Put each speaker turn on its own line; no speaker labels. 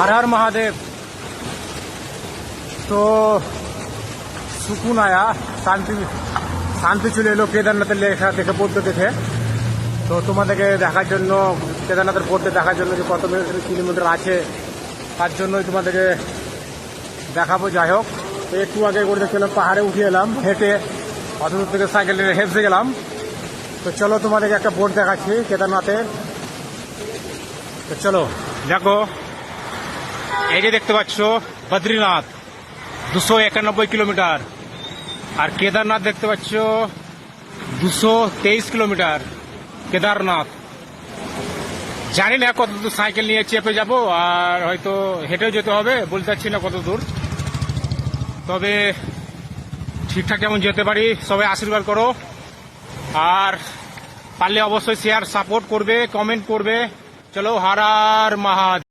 हर हर महादेव। तो सुकून आया, शांति शांति চলে এলো কেদারনাথের লেখা দেখে পড়তে দেখে। তো তোমাদেরকে দেখার জন্য, কেদারনাথের পড়তে দেখার জন্য যে কত কিলোমিটার আছে তার জন্যই তোমাদেরকে দেখাবো। যাই হোক, একটু আগে করে দেখছিলাম পাহাড়ে উঠে এলাম হেঁটে, অত দূর থেকে সাইকেলে হেঁপসে গেলাম। তো চলো তোমাদেরকে একটা বোর্ড দেখাচ্ছি কেদারনাথে। তো চলো দেখো, এই যে দেখতে পাচ্ছ বদ্রীনাথ 291 কিলোমিটার, আর কেদারনাথ দেখতে পাচ্ছ 223 কিলোমিটার কেদারনাথ। জানি না কত দূর সাইকেল নিয়ে চেপে যাব, আর হয়তো হেঁটেও যেতে হবে, বলতে পারছি না কত দূর। তবে ঠিকঠাক যেমন যেতে পারি, সবাই আশীর্বাদ করো, আর পারলে অবশ্যই শেয়ার সাপোর্ট করবে, কমেন্ট করবে। চলো, হর হর মহাদেব।